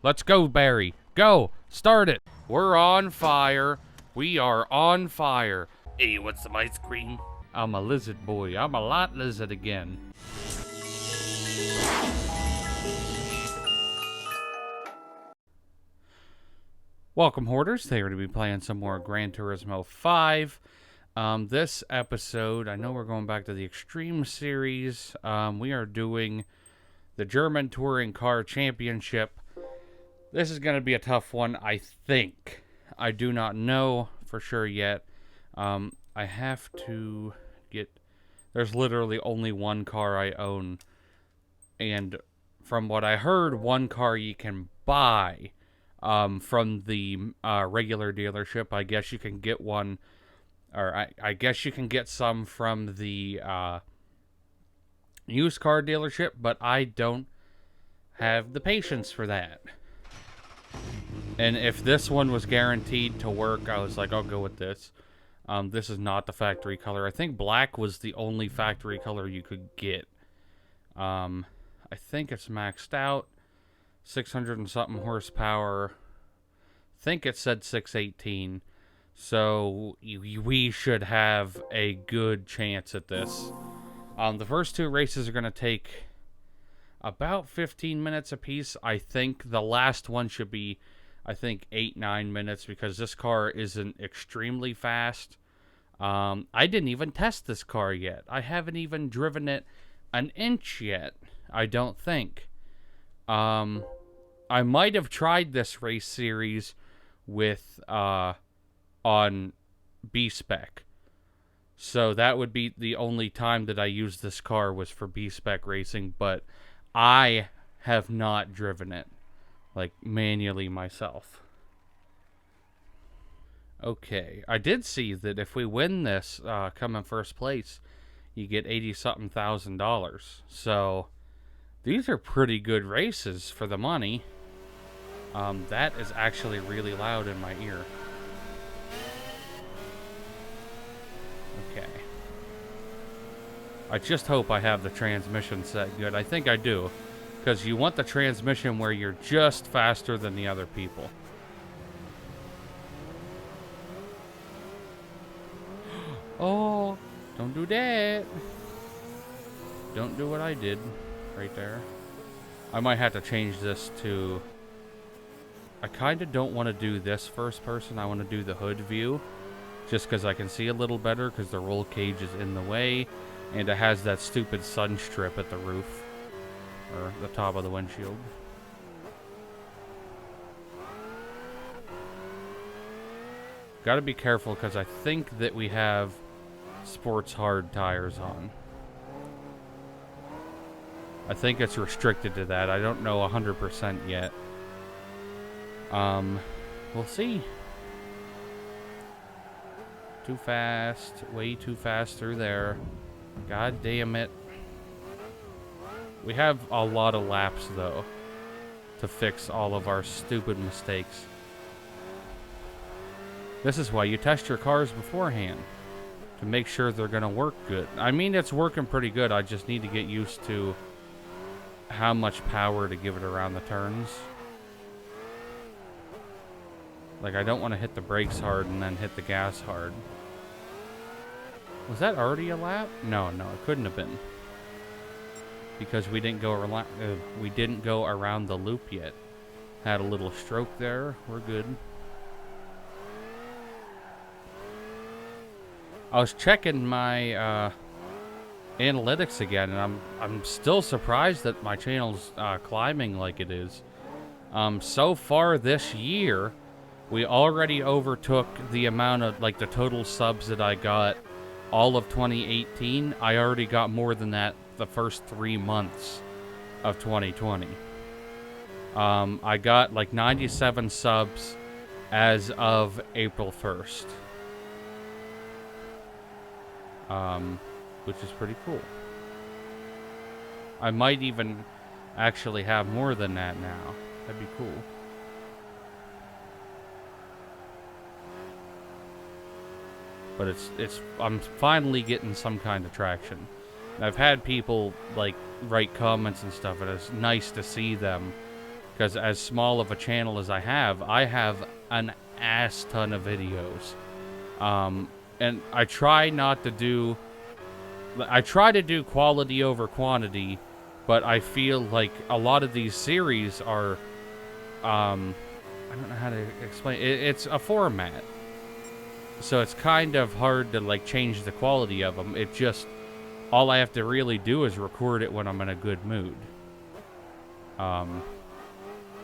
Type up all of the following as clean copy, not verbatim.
Let's go, Barry. Go. Start it. We're on fire. We are on fire. Hey, what's some ice cream? I'm a lizard boy. I'm a lot lizard again. Welcome, Hoarders. They are to be playing some more Gran Turismo 5. This episode, I know we're going back to the Extreme Series. We are doing the German Touring Car Championship. This is going to be a tough one, I think. I do not know for sure yet. I have to get... There's literally only one car I own. And from what I heard, one car you can buy from the regular dealership. I guess you can get one... Or I guess you can get some from the used car dealership, but I don't have the patience for that. And if this one was guaranteed to work, I was like, I'll go with this. This is not the factory color. I think black was the only factory color you could get. I think it's maxed out. 600 and something horsepower. I think it said 618. So we should have a good chance at this. The first two races are going to take about 15 minutes apiece. I think the last one should be, I think, 8-9 minutes because this car isn't extremely fast. I didn't even test this car yet. I haven't even driven it an inch yet, I don't think. I might have tried this race series with... on B-Spec. So that would be the only time that I used this car was for B-Spec racing, but I have not driven it, like, manually myself. Okay, I did see that if we win this, come in first place, you get $80-something thousand. So, these are pretty good races for the money. That is actually really loud in my ear. Okay. I just hope I have the transmission set good. I think I do. Because you want the transmission where you're just faster than the other people. Oh, don't do that. Don't do what I did right there. I might have to change this to... I kind of don't want to do this first person. I want to do the hood view. Just because I can see a little better because the roll cage is in the way. And it has that stupid sun strip at the roof. Or the top of the windshield. Gotta be careful because I think that we have sports hard tires on. I think it's restricted to that. I don't know 100% yet. We'll see. Too fast. Way too fast through there. God damn it. We have a lot of laps, though, to fix all of our stupid mistakes. This is why you test your cars beforehand, to make sure they're going to work good. I mean, it's working pretty good. I just need to get used to how much power to give it around the turns. Like, I don't want to hit the brakes hard and then hit the gas hard. Was that already a lap? No, it couldn't have been. Because we didn't go around the loop yet. Had a little stroke there. We're good. I was checking my analytics again, and I'm still surprised that my channel's climbing like it is. So far this year, we already overtook the amount of, like, the total subs that I got all of 2018. I already got more than that the first 3 months of 2020. I got like 97 subs as of April 1st. Which is pretty cool. I might even actually have more than that now. That'd be cool. But I'm finally getting some kind of traction. And I've had people like write comments and stuff, and it's nice to see them Because as small of a channel as I have an ass ton of videos. And I try to do quality over quantity, but I feel like a lot of these series are, I don't know how to explain it. It's a format. So it's kind of hard to, like, change the quality of them. It just, all I have to really do is record it when I'm in a good mood.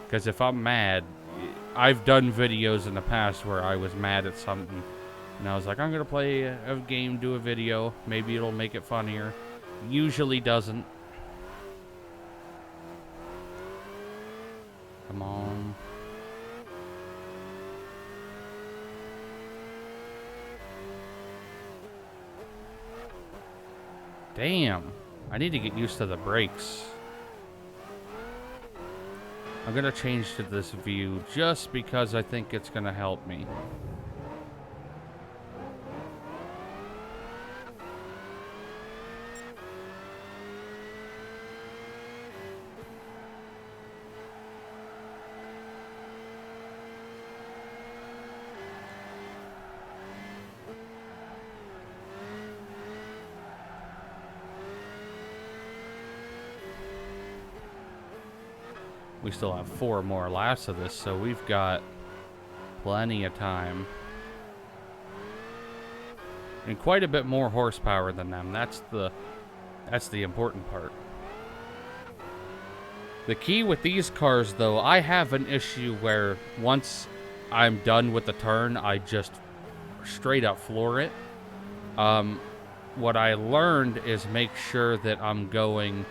Because if I'm mad, I've done videos in the past where I was mad at something, and I was like, I'm going to play a game, do a video, maybe it'll make it funnier. Usually doesn't. Come on. Damn. I need to get used to the brakes. I'm going to change to this view just because I think it's going to help me. We still have 4 more laps of this, so we've got plenty of time. And quite a bit more horsepower than them. That's the important part. The key with these cars, though, I have an issue where once I'm done with the turn, I just straight up floor it. What I learned is make sure that I'm going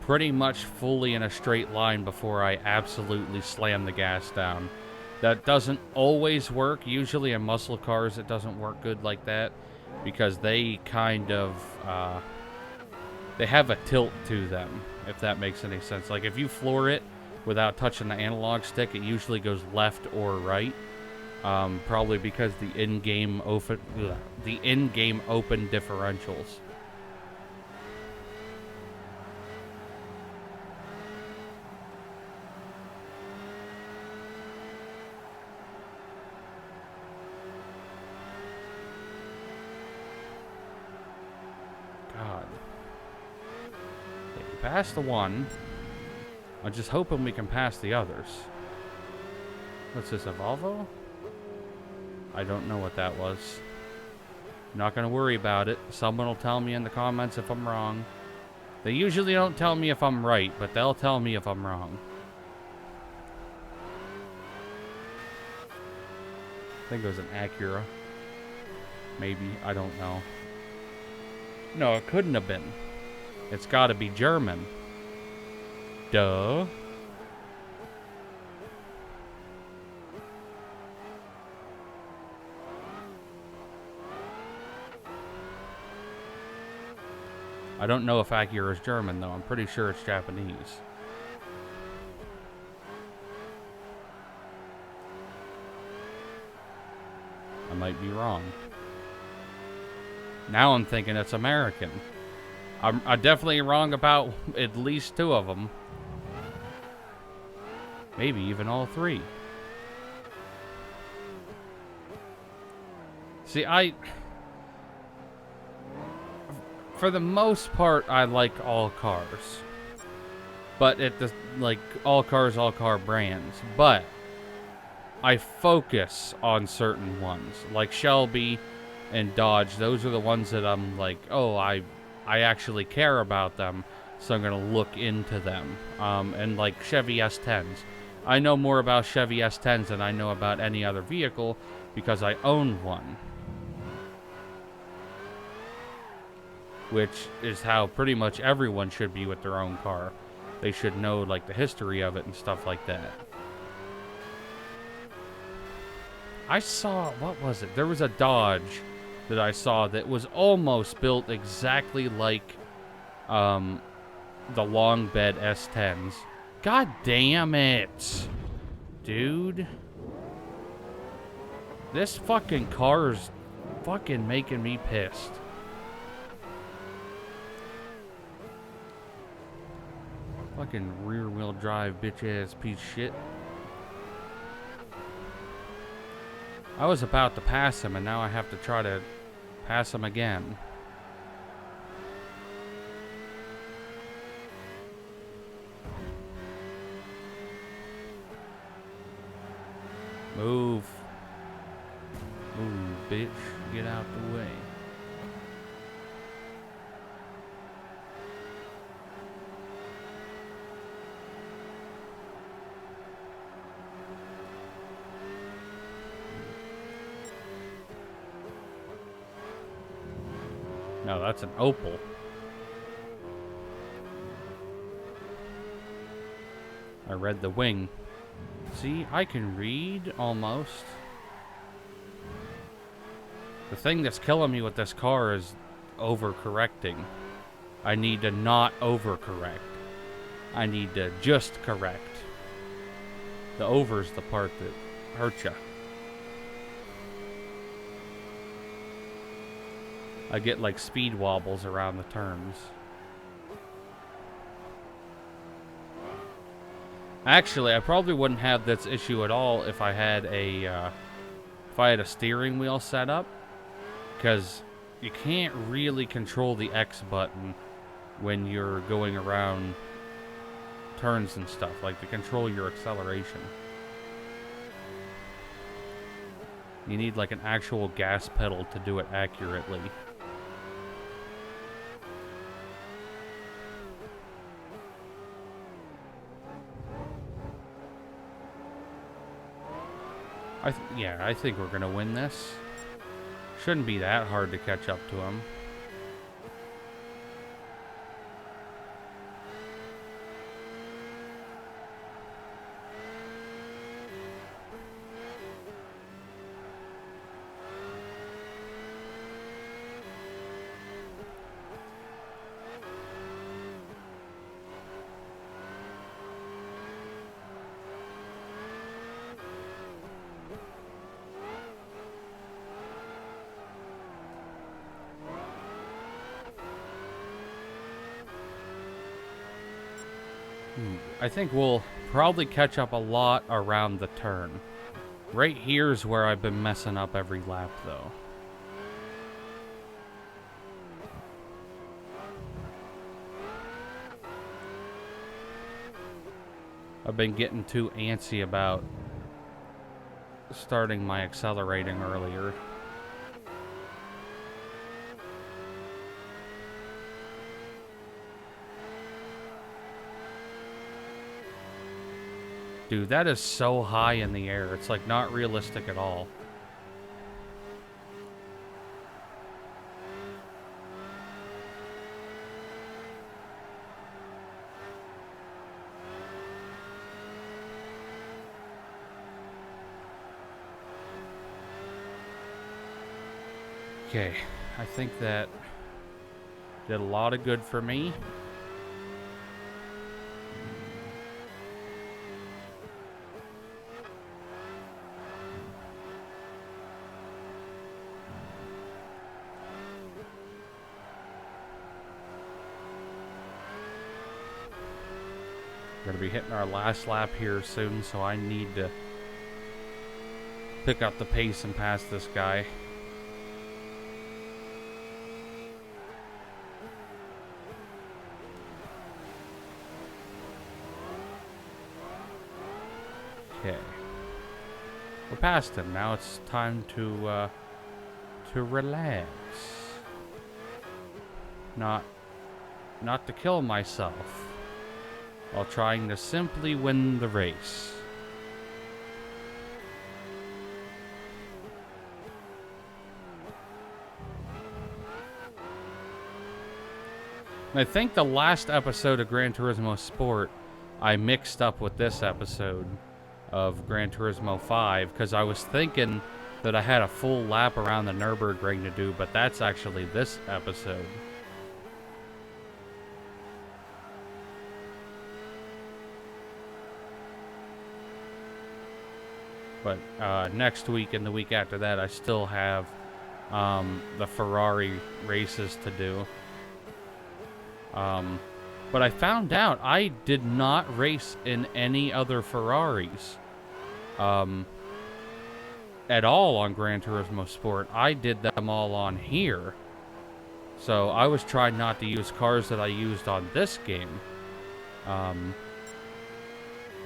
pretty much fully in a straight line before I absolutely slam the gas down. That doesn't always work. Usually in muscle cars it doesn't work good like that because they kind of they have a tilt to them, if that makes any sense. Like if you floor it without touching the analog stick, it usually goes left or right. Probably because the in-game open differentials. God. Okay, we passed the one. I'm just hoping we can pass the others. What's this, a Volvo? I don't know what that was. Not gonna worry about it. Someone will tell me in the comments if I'm wrong. They usually don't tell me if I'm right, but they'll tell me if I'm wrong. I think it was an Acura. Maybe, I don't know. No, it couldn't have been. It's gotta be German. Duh. I don't know if Acura is German, though. I'm pretty sure it's Japanese. I might be wrong. Now I'm thinking it's American. I'm definitely wrong about at least 2 of them. Maybe even all 3. See, for the most part, I like all cars. But like all car brands. But I focus on certain ones. Like Shelby and Dodge, those are the ones that I'm like, oh, I actually care about them, so I'm gonna look into them. And like Chevy S10s, I know more about Chevy S10s than I know about any other vehicle because I own one, which is how pretty much everyone should be with their own car. They should know like the history of it and stuff like that. I saw, what was it? There was a Dodge that I saw that was almost built exactly like the long bed S10s. God damn it, dude. This fucking car is fucking making me pissed. Fucking rear-wheel drive, bitch-ass piece of shit. I was about to pass him, and now I have to try to pass him again. Move. Move, bitch. Get out the way. No, that's an opal. I read the wing. See, I can read almost. The thing that's killing me with this car is overcorrecting. I need to not overcorrect. I need to just correct. The over's the part that hurts ya. I get like speed wobbles around the turns. Actually, I probably wouldn't have this issue at all if I had a steering wheel set up, because you can't really control the X button when you're going around turns and stuff, like to control your acceleration. You need like an actual gas pedal to do it accurately. I think we're gonna win this. Shouldn't be that hard to catch up to him. I think we'll probably catch up a lot around the turn. Right here's where I've been messing up every lap, though. I've been getting too antsy about starting my accelerating earlier. Dude, that is so high in the air. It's like not realistic at all. Okay, I think that did a lot of good for me. We're going to be hitting our last lap here soon, so I need to pick up the pace and pass this guy. Okay. We're past him. Now it's time to relax. Not to kill myself, while trying to simply win the race. And I think the last episode of Gran Turismo Sport I mixed up with this episode of Gran Turismo 5, because I was thinking that I had a full lap around the Nürburgring to do, but that's actually this episode. But next week and the week after that, I still have the Ferrari races to do. But I found out I did not race in any other Ferraris at all on Gran Turismo Sport. I did them all on here. So I was trying not to use cars that I used on this game.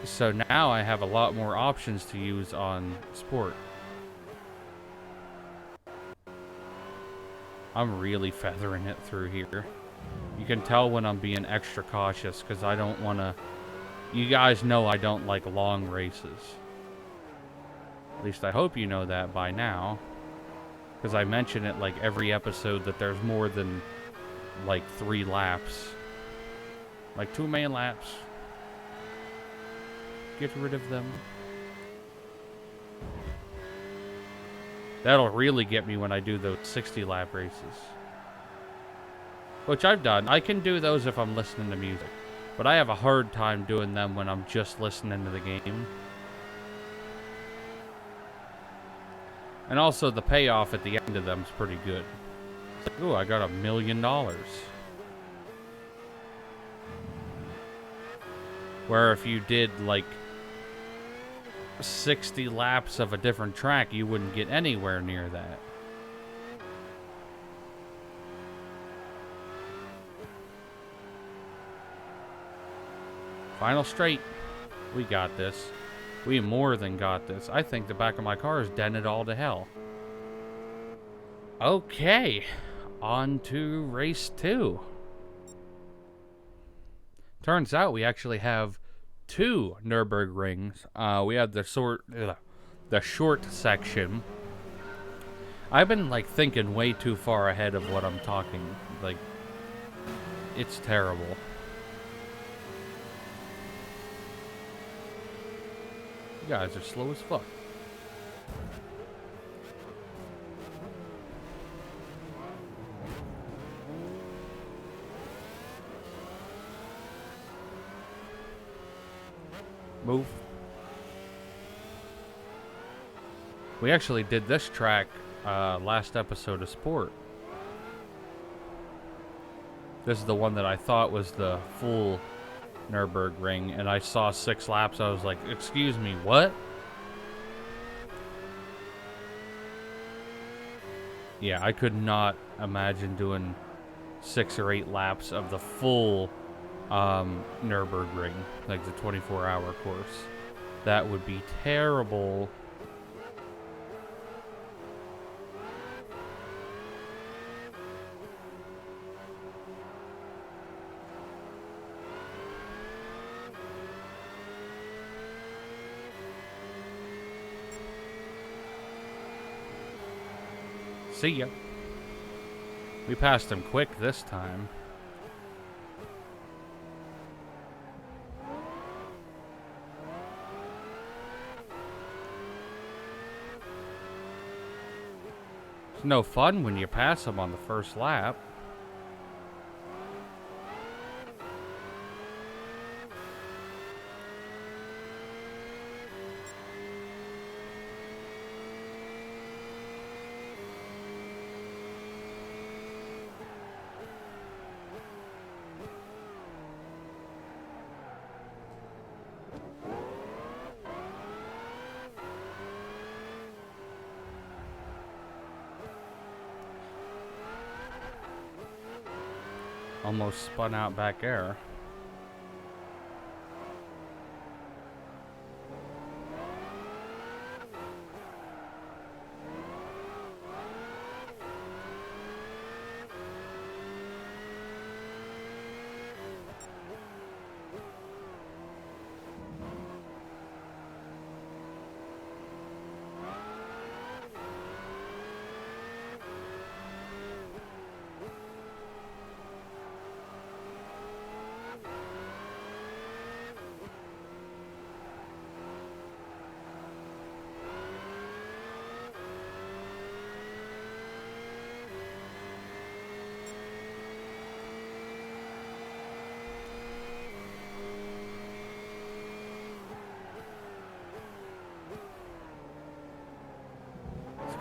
So now I have a lot more options to use on Sport. I'm really feathering it through here. You can tell when I'm being extra cautious because I don't want to... You guys know I don't like long races. At least I hope you know that by now. Because I mention it like every episode that there's more than like 3 laps. Like 2 main laps. Get rid of them. That'll really get me when I do those 60 lap races. Which I've done. I can do those if I'm listening to music. But I have a hard time doing them when I'm just listening to the game. And also the payoff at the end of them is pretty good. Ooh, I got $1 million. Where if you did like 60 laps of a different track, you wouldn't get anywhere near that. Final straight. We got this. We more than got this. I think the back of my car is dented all to hell. Okay. On to race 2. Turns out we actually have 2 Nürburgrings. We have the short section. I've been like thinking way too far ahead of what I'm talking. Like, it's terrible. You guys are slow as fuck. Move. We actually did this track last episode of Sport. This is the one that I thought was the full Nürburgring, and I saw 6 laps. I was like, excuse me, what? Yeah, I could not imagine doing 6 or 8 laps of the full Nürburgring, like the 24-hour course. That would be terrible. See ya. We passed him quick this time. It's no fun when you pass him on the first lap. Almost spun out back air.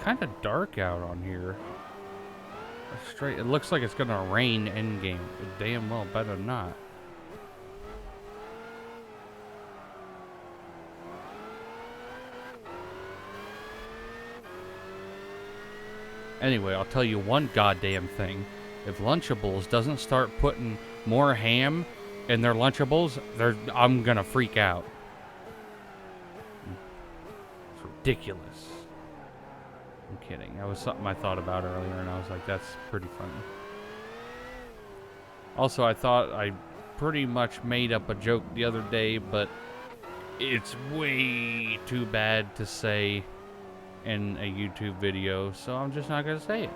Kind of dark out on here. Straight. It looks like it's gonna rain in game. Damn well better not. Anyway, I'll tell you one goddamn thing. If Lunchables doesn't start putting more ham in their Lunchables, I'm gonna freak out. It's ridiculous. I'm kidding. That was something I thought about earlier, and I was like, that's pretty funny. Also, I thought I pretty much made up a joke the other day, but it's way too bad to say in a YouTube video, so I'm just not gonna say it.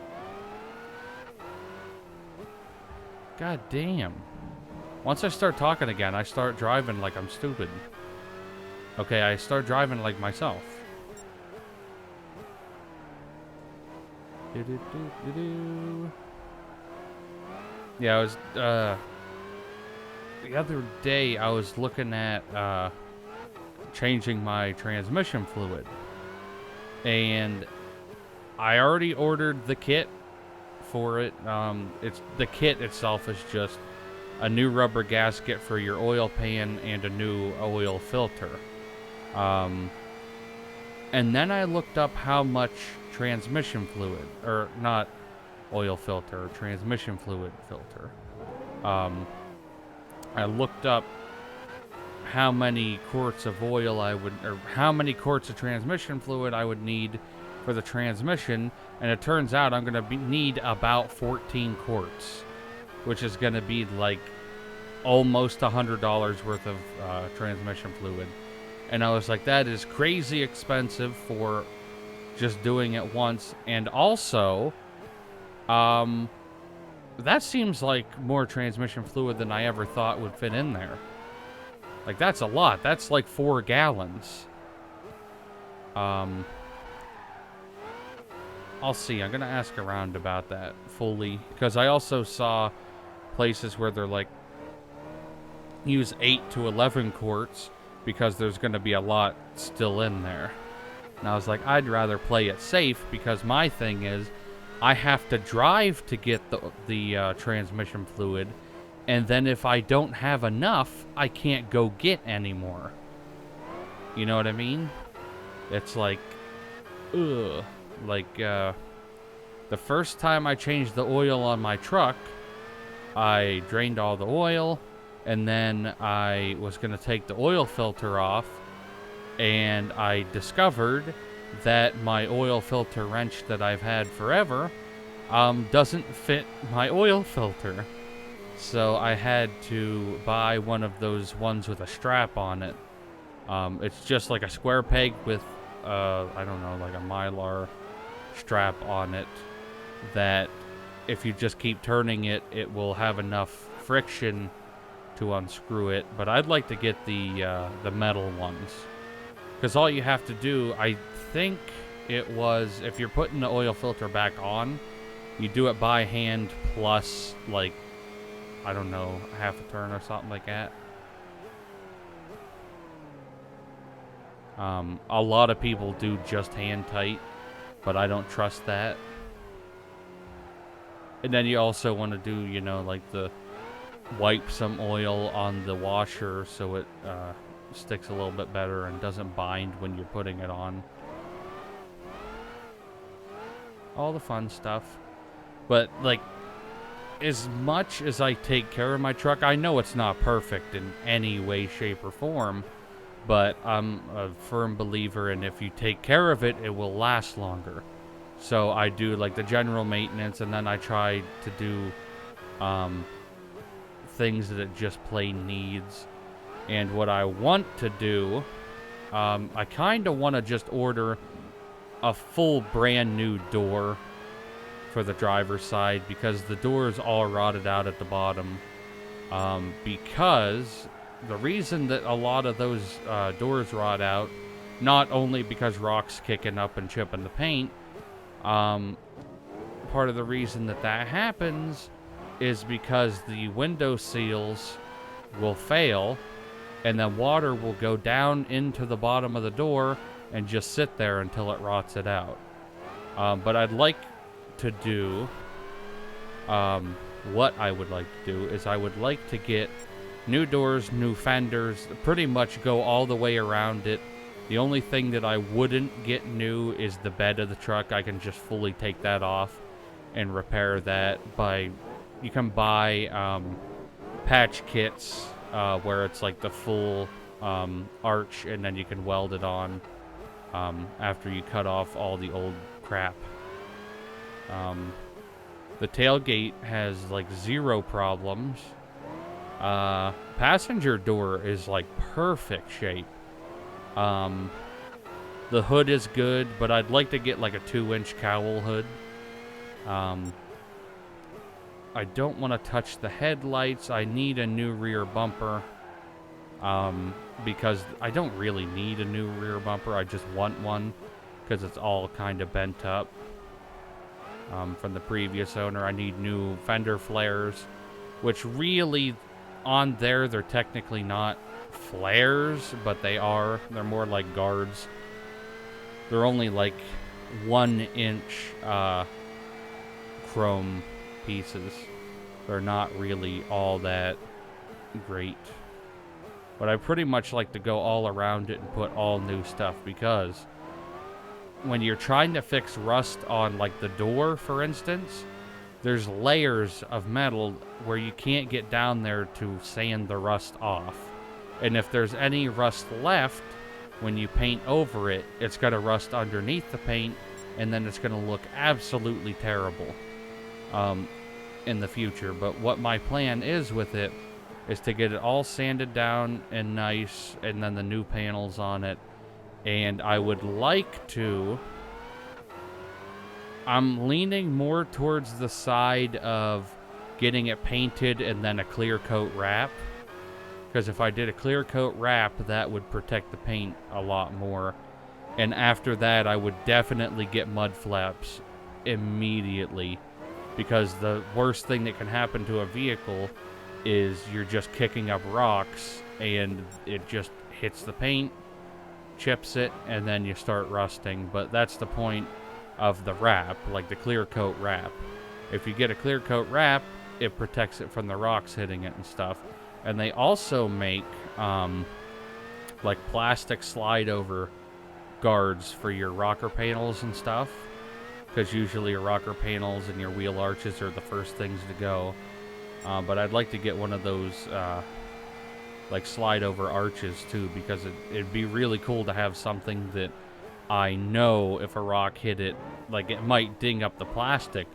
God damn. Once I start talking again, I start driving like I'm stupid. Okay, I start driving like myself. Yeah, I was, the other day I was looking at, changing my transmission fluid. And I already ordered the kit for it. The kit itself is just a new rubber gasket for your oil pan and a new oil filter. And then I looked up how much transmission fluid, or not oil filter, transmission fluid filter. I looked up how many quarts of oil or how many quarts of transmission fluid I would need for the transmission, and it turns out I'm going to need about 14 quarts, which is going to be like almost $100 worth of transmission fluid. And I was like, that is crazy expensive for just doing it once. And also, that seems like more transmission fluid than I ever thought would fit in there. Like, that's a lot. That's like 4 gallons. I'll see. I'm going to ask around about that fully. Because I also saw places where they're like, use 8 to 11 quarts because there's going to be a lot still in there. And I was like, I'd rather play it safe because my thing is I have to drive to get the transmission fluid. And then if I don't have enough, I can't go get any more. You know what I mean? It's like, ugh. Like, the first time I changed the oil on my truck, I drained all the oil, and then I was going to take the oil filter off, and I discovered that my oil filter wrench that I've had forever doesn't fit my oil filter. So I had to buy one of those ones with a strap on it. It's just like a square peg with, I don't know, like a Mylar strap on it that if you just keep turning it, it will have enough friction to unscrew it. But I'd like to get the metal ones. Because all you have to do, I think it was, if you're putting the oil filter back on, you do it by hand plus, like, I don't know, half a turn or something like that. A lot of people do just hand tight, but I don't trust that. And then you also want to do, you know, like wipe some oil on the washer so it sticks a little bit better and doesn't bind when you're putting it on. All the fun stuff. But, like, as much as I take care of my truck, I know it's not perfect in any way, shape, or form, but I'm a firm believer in if you take care of it, it will last longer. So I do, like, the general maintenance, and then I try to do things that it just plain needs. And what I want to do, I kind of want to just order a full brand new door for the driver's side, because the door is all rotted out at the bottom. Because the reason that a lot of those doors rot out, not only because rocks kicking up and chipping the paint, part of the reason that happens is because the window seals will fail, and then water will go down into the bottom of the door and just sit there until it rots it out. But I'd like to do, what I would like to do is I would like to get new doors, new fenders, pretty much go all the way around it, The only thing that I wouldn't get new is the bed of the truck. I can just fully take that off and repair that you can buy patch kits where it's like the full arch, and then you can weld it on after you cut off all the old crap. The tailgate has like 0 problems. Passenger door is like perfect shape. The hood is good, but I'd like to get like a 2-inch cowl hood. I don't want to touch the headlights. I need a new rear bumper. Because I don't really need a new rear bumper. I just want one because it's all kind of bent up from the previous owner. I need new fender flares, which really on there, they're technically not flares, but they are. They're more like guards. They're only like 1-inch chrome pieces. They're not really all that great. But I pretty much like to go all around it and put all new stuff, because when you're trying to fix rust on like the door, for instance, there's layers of metal where you can't get down there to sand the rust off. And if there's any rust left, when you paint over it, it's going to rust underneath the paint, and then it's going to look absolutely terrible in the future. But what my plan is with it is to get it all sanded down and nice, and then the new panels on it. And I would like to... I'm leaning more towards the side of getting it painted and then a clear coat wrap. Because if I did a clear coat wrap, that would protect the paint a lot more. And after that, I would definitely get mud flaps immediately. Because the worst thing that can happen to a vehicle is you're just kicking up rocks and it just hits the paint, chips it, and then you start rusting. But that's the point of the wrap, like the clear coat wrap. If you get a clear coat wrap, it protects it from the rocks hitting it and stuff. And they also make like plastic slide over guards for your rocker panels and stuff, because usually your rocker panels and your wheel arches are the first things to go. But I'd like to get one of those like slide over arches too, because it'd be really cool to have something that I know if a rock hit it, like it might ding up the plastic,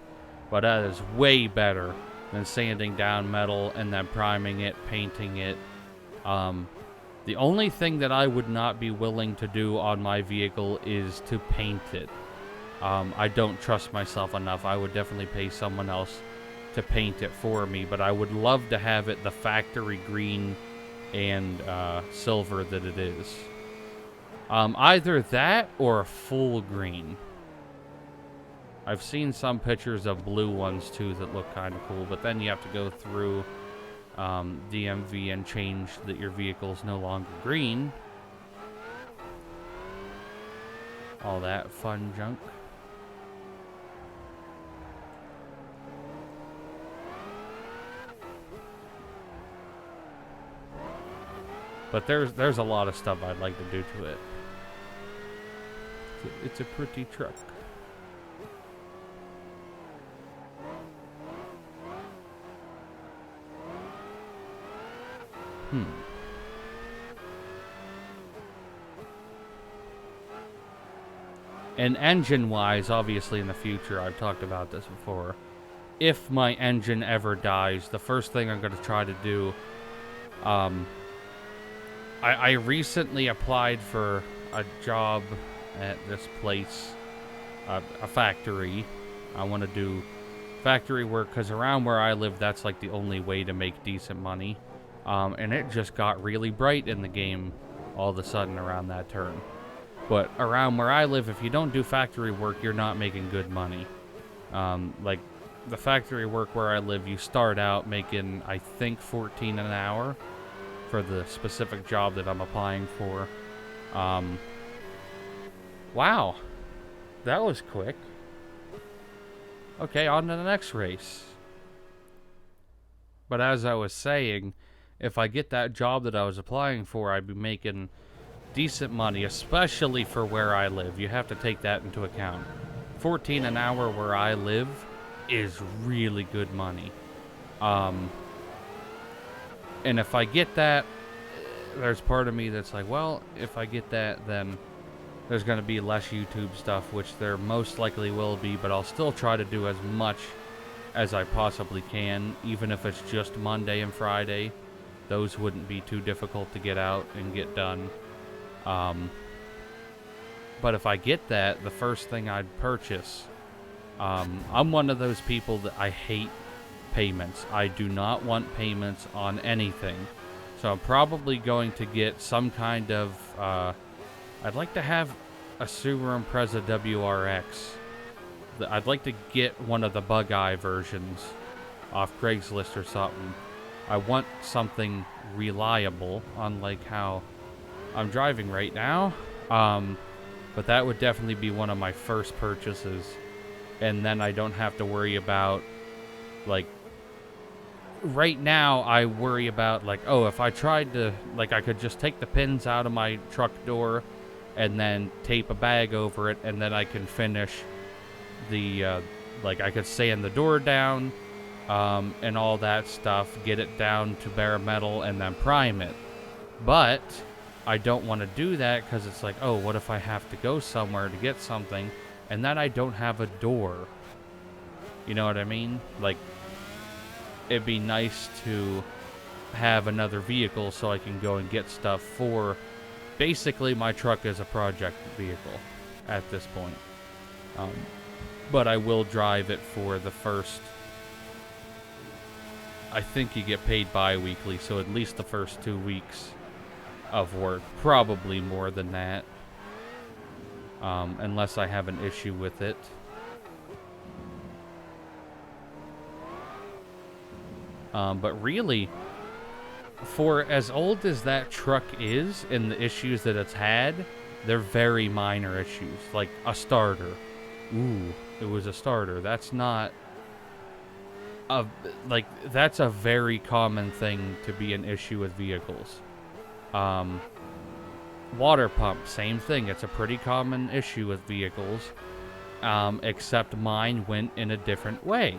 but that is way better than sanding down metal and then priming it, painting it. The only thing that I would not be willing to do on my vehicle is to paint it. I don't trust myself enough. I would definitely pay someone else to paint it for me, but I would love to have it the factory green and silver that it is. Either that or a full green. I've seen some pictures of blue ones too that look kind of cool, but then you have to go through DMV and change that your vehicle's no longer green. All that fun junk. But there's a lot of stuff I'd like to do to it. It's a pretty truck. And engine-wise, obviously in the future, I've talked about this before, if my engine ever dies, the first thing I'm going to try to do, I recently applied for a job at this place, a factory. I want to do factory work because around where I live, that's like the only way to make decent money. And it just got really bright in the game all of a sudden around that turn. But around where I live, if you don't do factory work, you're not making good money. Like the factory work where I live, you start out making, I think, $14 an hour for the specific job that I'm applying for. Wow, that was quick. Okay, on to the next race. But as I was saying, if I get that job that I was applying for, I'd be making decent money, especially for where I live. You have to take that into account. 14 an hour where I live is really good money. And if I get that, there's part of me that's like, well, if I get that, then there's going to be less YouTube stuff, which there most likely will be, but I'll still try to do as much as I possibly can, even if it's just Monday and Friday. Those wouldn't be too difficult to get out and get done. But if I get that, the first thing I'd purchase, I'm one of those people that I hate payments. I do not want payments on anything. So I'm probably going to get some kind of, I'd like to have a Subaru Impreza WRX. I'd like to get one of the Bug-Eye versions off Craigslist or something. I want something reliable, unlike how I'm driving right now. But that would definitely be one of my first purchases. And then I don't have to worry about, like, right now I worry about, like, oh, if I tried to, like, I could just take the pins out of my truck door and then tape a bag over it, and then I can finish the, like, I could sand the door down, and all that stuff, get it down to bare metal, and then prime it. But I don't want to do that because it's like, oh, what if I have to go somewhere to get something, and then I don't have a door? You know what I mean? Like, it'd be nice to have another vehicle so I can go and get stuff for... Basically, my truck is a project vehicle at this point. But I will drive it for the first... I think you get paid bi-weekly, so at least the first 2 weeks of work. Probably more than that. Unless I have an issue with it. But really, for as old as that truck is and the issues that it's had, they're very minor issues. Like a starter. Ooh, it was a starter. That's not a, like, that's a very common thing to be an issue with vehicles. Water pump, same thing. It's a pretty common issue with vehicles. Except mine went in a different way.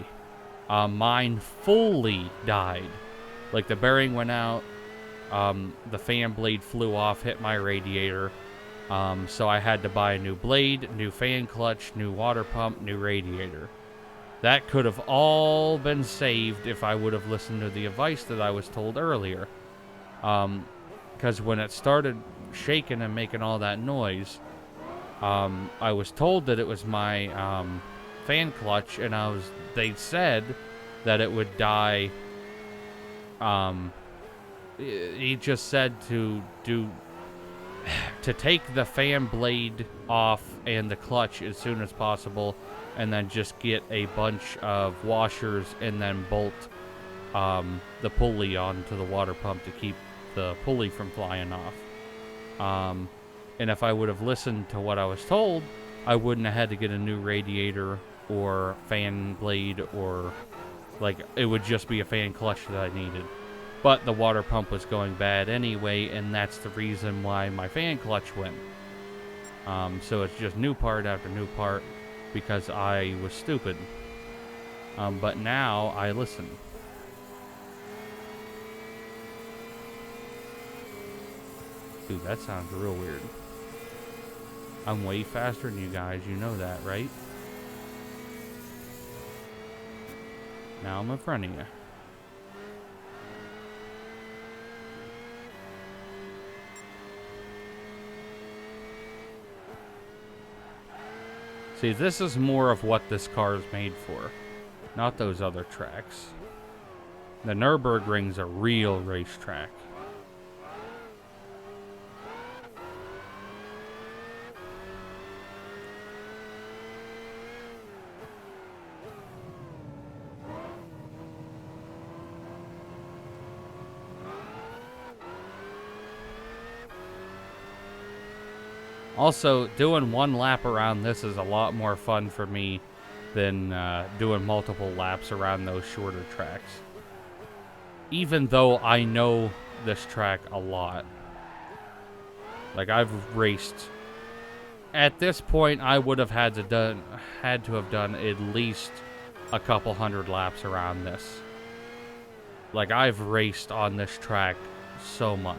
Mine fully died. Like, the bearing went out, the fan blade flew off, hit my radiator, so I had to buy a new blade, new fan clutch, new water pump, new radiator. That could have all been saved if I would have listened to the advice that I was told earlier. Because when it started shaking and making all that noise, I was told that it was my fan clutch, and they said that it would die. He just said to take the fan blade off and the clutch as soon as possible, and then just get a bunch of washers and then bolt the pulley onto the water pump to keep the pulley from flying off. And if I would have listened to what I was told, I wouldn't have had to get a new radiator or fan blade, or, like, it would just be a fan clutch that I needed. But the water pump was going bad anyway, and that's the reason why my fan clutch went. So it's just new part after new part because I was stupid. But now I listen. Dude, that sounds real weird. I'm way faster than you guys, you know that, right? Now I'm in front of you. See, this is more of what this car is made for, not those other tracks. The Nürburgring's a real racetrack. Also, doing one lap around this is a lot more fun for me than doing multiple laps around those shorter tracks. Even though I know this track a lot. Like, I've raced. At this point, I would have had to have done at least a couple hundred laps around this. Like, I've raced on this track so much.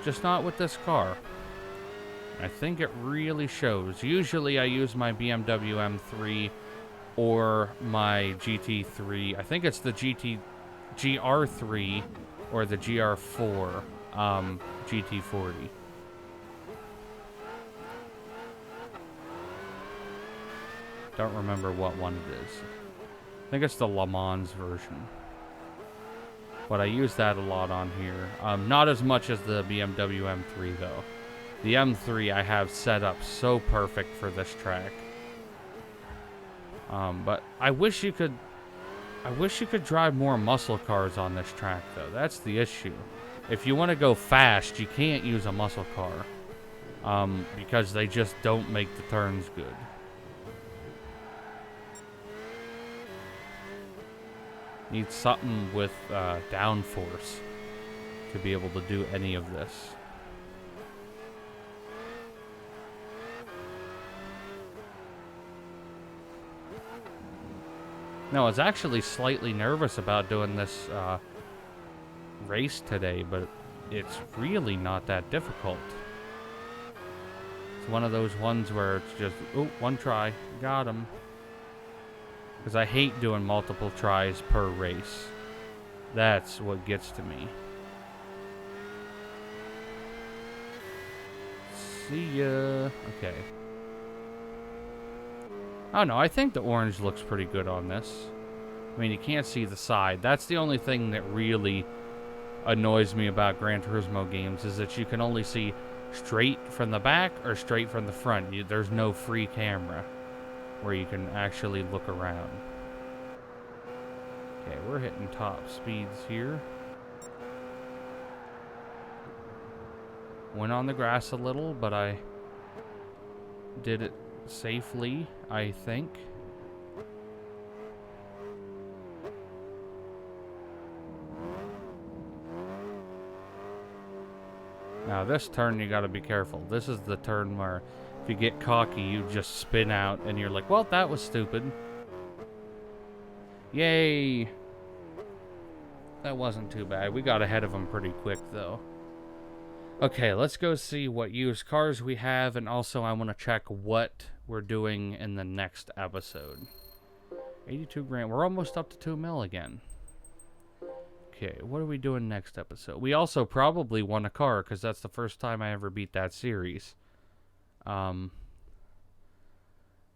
Just not with this car. I think it really shows. Usually I use my BMW M3 or my GT3. I think it's the GR3 or the GR4 GT40. Don't remember what one it is. I think it's the Le Mans version. But I use that a lot on here. Not as much as the BMW M3 though. The M3 I have set up so perfect for this track. But I wish you could drive more muscle cars on this track though. That's the issue. If you want to go fast, you can't use a muscle car. Because they just don't make the turns good. Need something with downforce to be able to do any of this. No, I was actually slightly nervous about doing this race today, but it's really not that difficult. It's one of those ones where it's just, oh, one try, got him. Because I hate doing multiple tries per race. That's what gets to me. See ya. Okay. Oh no, I think the orange looks pretty good on this. I mean, you can't see the side. That's the only thing that really annoys me about Gran Turismo games, is that you can only see straight from the back or straight from the front. There's no free camera where you can actually look around. Okay, we're hitting top speeds here. Went on the grass a little, but I did it safely, I think. Now this turn you gotta be careful. This is the turn where if you get cocky, you just spin out and you're like, well, that was stupid. Yay! That wasn't too bad. We got ahead of them pretty quick, though. Okay, let's go see what used cars we have, and also I want to check what we're doing in the next episode. 82 grand. We're almost up to 2 mil again. Okay, what are we doing next episode? We also probably won a car, because that's the first time I ever beat that series. Do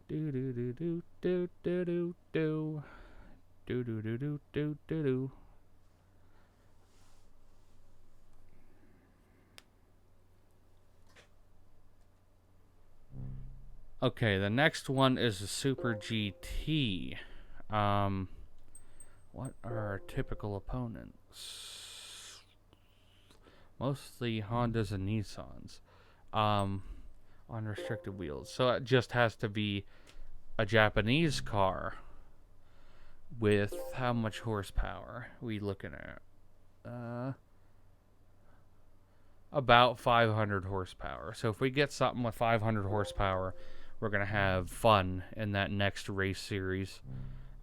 do do do do do do do do do do do do do do. Okay, the next one is the Super GT. What are our typical opponents? Mostly Hondas and Nissans. On restricted wheels. So it just has to be a Japanese car with how much horsepower we looking at? About 500 horsepower. So if we get something with 500 horsepower, we're going to have fun in that next race series.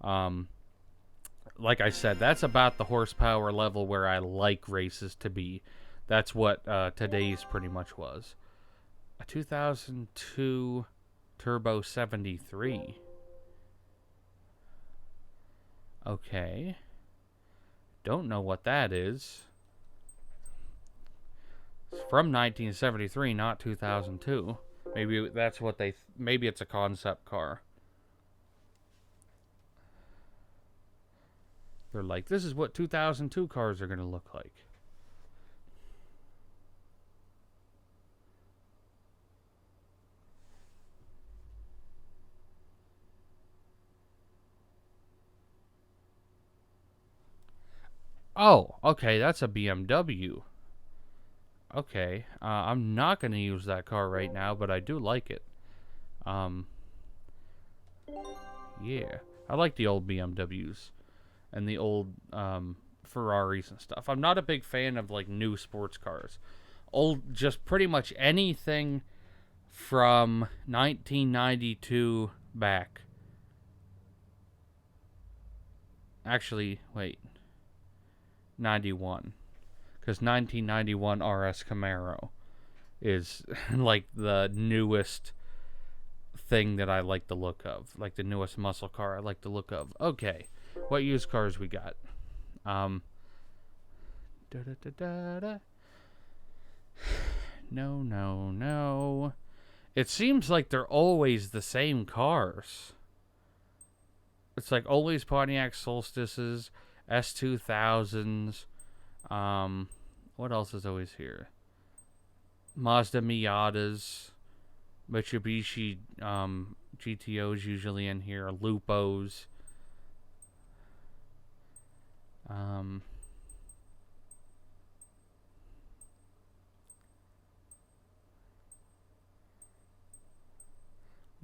Like I said, that's about the horsepower level where I like races to be. That's what today's pretty much was. A 2002 Turbo 73. Okay. Don't know what that is. It's from 1973, not 2002. Maybe that's what they... maybe it's a concept car. They're like, this is what 2002 cars are going to look like. Oh, okay, that's a BMW. Okay, I'm not going to use that car right now, but I do like it. Yeah. I like the old BMWs and the old Ferraris and stuff. I'm not a big fan of like new sports cars. Old, just pretty much anything from 1992 back. Actually, wait. 91. Because 1991 RS Camaro is like the newest thing that I like the look of. Like the newest muscle car I like the look of. Okay. What used cars we got? No. It seems like they're always the same cars. It's like always Pontiac Solstices, S2000s. What else is always here? Mazda Miatas, Mitsubishi GTOs usually in here, Lupos.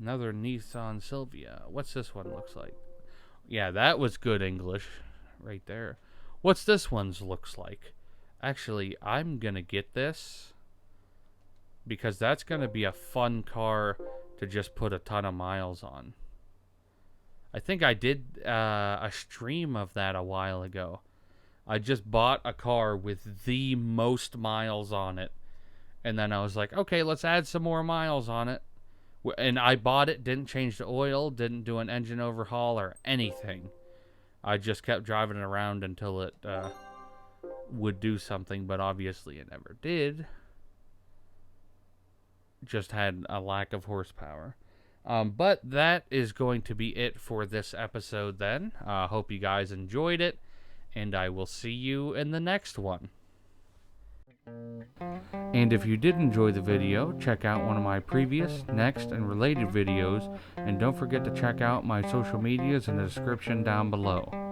Another Nissan Silvia. What's this one looks like? Yeah, that was good English right there. What's this one's looks like? Actually, I'm going to get this because that's going to be a fun car to just put a ton of miles on. I think I did a stream of that a while ago. I just bought a car with the most miles on it. And then I was like, okay, let's add some more miles on it. And I bought it, didn't change the oil, didn't do an engine overhaul or anything. I just kept driving it around until it would do something, but obviously it never did. Just had a lack of horsepower. But that is going to be it for this episode then. Hope you guys enjoyed it, and I will see you in the next one. And if you did enjoy the video, check out one of my previous, next, and related videos, and don't forget to check out my social medias in the description down below.